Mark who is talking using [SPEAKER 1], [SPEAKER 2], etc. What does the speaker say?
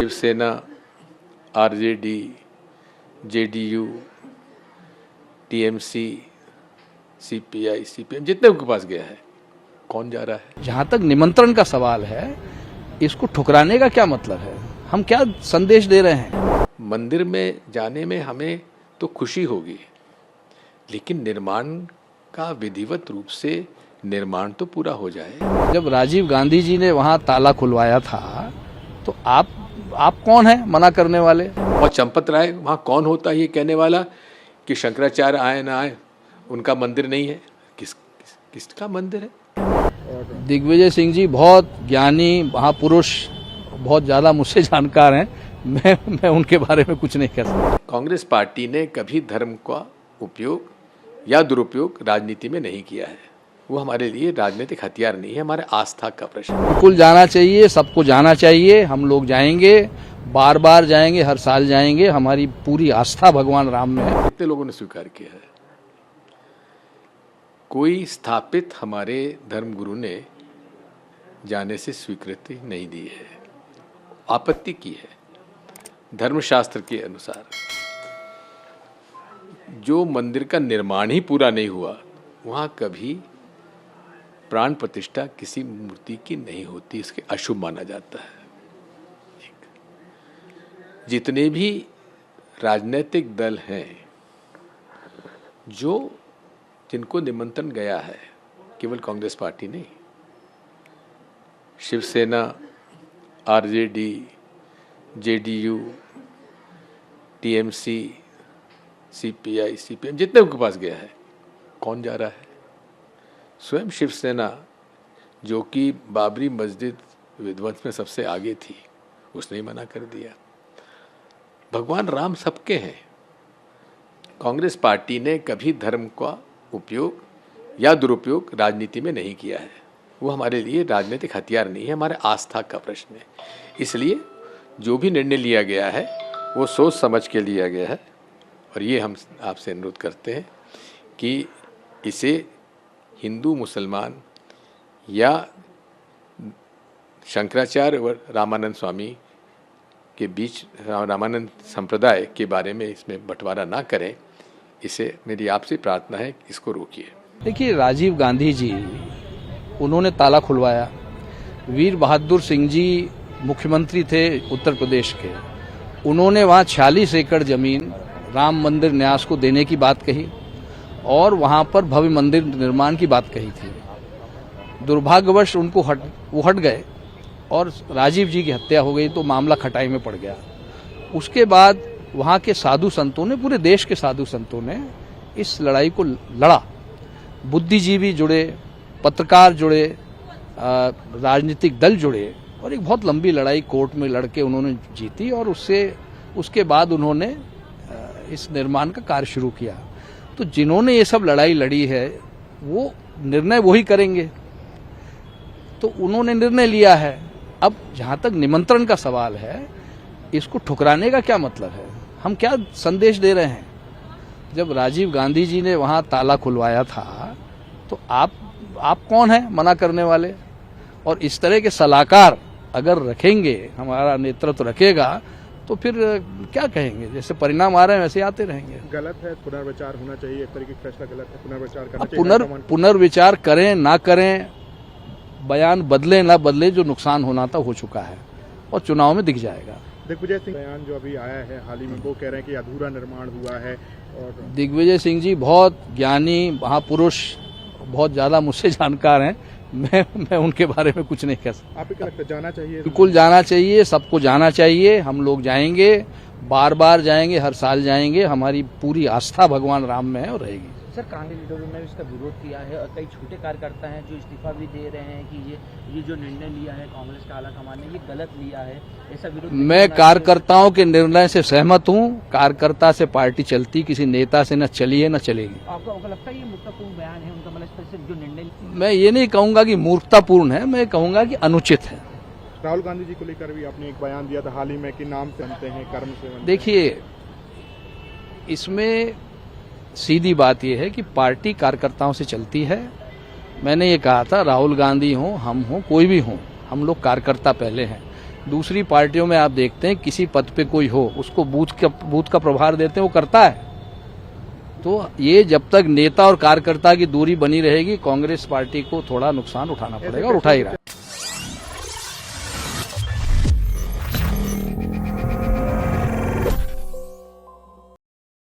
[SPEAKER 1] Shiv Sena, RJD, JDU, TMC, CPI, CPM जितने उनके पास गया है, कौन जा रहा है?
[SPEAKER 2] जहां तक निमंत्रण का सवाल है, इसको ठुकराने का क्या मतलब है? हम क्या संदेश दे रहे हैं?
[SPEAKER 1] मंदिर में जाने में हमें तो खुशी होगी, लेकिन निर्माण का विधिवत रूप से निर्माण तो पूरा हो जाए।
[SPEAKER 2] जब राजीव गांधी जी ने वहां ताला खुलवाया था, तो आप कौन है मना करने वाले?
[SPEAKER 1] और चंपत राय वहाँ कौन होता है ये कहने वाला कि शंकराचार्य आए ना आए, उनका मंदिर नहीं है? किसका मंदिर है?
[SPEAKER 2] दिग्विजय सिंह जी बहुत ज्ञानी महापुरुष, बहुत ज्यादा मुझसे जानकार हैं। मैं उनके बारे में कुछ नहीं कह सकता।
[SPEAKER 1] कांग्रेस पार्टी ने कभी धर्म का उपयोग या दुरुपयोग राजनीति में नहीं किया है। वो हमारे लिए राजनीतिक हथियार नहीं है, हमारे आस्था का प्रश्न।
[SPEAKER 2] बिल्कुल जाना चाहिए, सबको जाना चाहिए। हम लोग जाएंगे, बार बार जाएंगे, हर साल जाएंगे। हमारी पूरी आस्था भगवान राम में है।
[SPEAKER 1] कितने लोगों ने स्वीकार किया है? कोई स्थापित हमारे धर्मगुरु ने जाने से स्वीकृति नहीं दी है, आपत्ति की है। धर्मशास्त्र के अनुसार जो मंदिर का निर्माण ही पूरा नहीं हुआ, वहां कभी प्राण प्रतिष्ठा किसी मूर्ति की नहीं होती, इसके अशुभ माना जाता है। जितने भी राजनीतिक दल हैं जिनको निमंत्रण गया है, केवल कांग्रेस पार्टी नहीं, Shiv Sena, RJD, JDU, TMC, CPI, CPM जितने उनके पास गया है, कौन जा रहा है? स्वयं शिवसेना, जो कि बाबरी मस्जिद विध्वंस में सबसे आगे थी, उसने ही मना कर दिया। भगवान राम सबके हैं। कांग्रेस पार्टी ने कभी धर्म का उपयोग या दुरुपयोग राजनीति में नहीं किया है। वो हमारे लिए राजनीतिक हथियार नहीं है, हमारे आस्था का प्रश्न है। इसलिए जो भी निर्णय लिया गया है वो सोच समझ के लिया गया है, और ये हम आपसे अनुरोध करते हैं कि इसे हिंदू मुसलमान या शंकराचार्य और रामानंद स्वामी के बीच, रामानंद संप्रदाय के बारे में इसमें बंटवारा ना करें। इसे मेरी आपसे प्रार्थना है, इसको रोकिए।
[SPEAKER 2] देखिए, राजीव गांधी जी, उन्होंने ताला खुलवाया। वीर बहादुर सिंह जी मुख्यमंत्री थे उत्तर प्रदेश के, उन्होंने वहाँ 46 एकड़ जमीन राम मंदिर न्यास को देने की बात कही और वहाँ पर भव्य मंदिर निर्माण की बात कही थी। दुर्भाग्यवश वो हट गए और राजीव जी की हत्या हो गई, तो मामला खटाई में पड़ गया। उसके बाद वहाँ के साधु संतों ने, पूरे देश के साधु संतों ने इस लड़ाई को लड़ा। बुद्धिजीवी जुड़े, पत्रकार जुड़े, राजनीतिक दल जुड़े, और एक बहुत लंबी लड़ाई कोर्ट में लड़के उन्होंने जीती, और उसके बाद उन्होंने इस निर्माण का कार्य शुरू किया। तो जिन्होंने ये सब लड़ाई लड़ी है, वो निर्णय वही करेंगे। तो उन्होंने निर्णय लिया है। अब जहां तक निमंत्रण का सवाल है, इसको ठुकराने का क्या मतलब है? हम क्या संदेश दे रहे हैं? जब राजीव गांधी जी ने वहां ताला खुलवाया था, तो आप कौन है मना करने वाले? और इस तरह के सलाहकार अगर रखेंगे, हमारा नेतृत्व रखेगा, तो फिर क्या कहेंगे? जैसे परिणाम आ रहे हैं वैसे आते रहेंगे।
[SPEAKER 3] गलत है, पुनर्विचार होना चाहिए। एक तरीके का फैसला गलत है, पुनर्विचार करना चाहिए।
[SPEAKER 2] पुनर्विचार करें ना करें, बयान बदले ना बदले, जो नुकसान होना था हो चुका है और चुनाव में दिख जाएगा।
[SPEAKER 3] दिग्विजय सिंह बयान जो अभी आया है हाल ही में, वो कह रहे हैं कि अधूरा निर्माण हुआ है। और
[SPEAKER 2] दिग्विजय सिंह जी बहुत ज्ञानी महापुरुष, बहुत ज्यादा मुझसे जानकार हैं। मैं उनके बारे में कुछ नहीं कह सकता।
[SPEAKER 3] आप क्या लगता है, जाना चाहिए?
[SPEAKER 2] बिल्कुल जाना चाहिए, सबको जाना चाहिए। हम लोग जाएंगे, बार बार जाएंगे, हर साल जाएंगे। हमारी पूरी आस्था भगवान राम में है और रहेगी।
[SPEAKER 4] सर, कांग्रेस लीडरों ने इसका विरोध किया है और कई छोटे कार्यकर्ता हैं जो इस्तीफा भी दे रहे हैं कि ये जो निर्णय लिया है कांग्रेस का आलाकमान ने, ये गलत लिया है। ऐसा विरोध
[SPEAKER 2] मैं कार्यकर्ताओं के निर्णय से सहमत हूं। कार्यकर्ता से पार्टी चलती, किसी नेता से न चली है न चलेगी।
[SPEAKER 4] आपको लगता है ये मूर्खतापूर्ण बयान है उनका? मतलब जो निर्णय,
[SPEAKER 2] मैं ये नहीं कहूंगा कि मूर्खतापूर्ण है, मैं कहूंगा कि अनुचित है।
[SPEAKER 3] राहुल गांधी जी को लेकर भी आपने एक बयान दिया था हाल ही में कि नाम से बनते हैं, कर्म से बनते हैं।
[SPEAKER 2] देखिए, इसमें सीधी बात यह है कि पार्टी कार्यकर्ताओं से चलती है। मैंने ये कहा था, राहुल गांधी हो, हम हो, कोई भी हो, हम लोग कार्यकर्ता पहले हैं। दूसरी पार्टियों में आप देखते हैं किसी पद पे कोई हो उसको बूथ का प्रभार देते हैं, वो करता है। तो ये जब तक नेता और कार्यकर्ता की दूरी बनी रहेगी, कांग्रेस पार्टी को थोड़ा नुकसान उठाना पड़ेगा और उठा ही रहा है।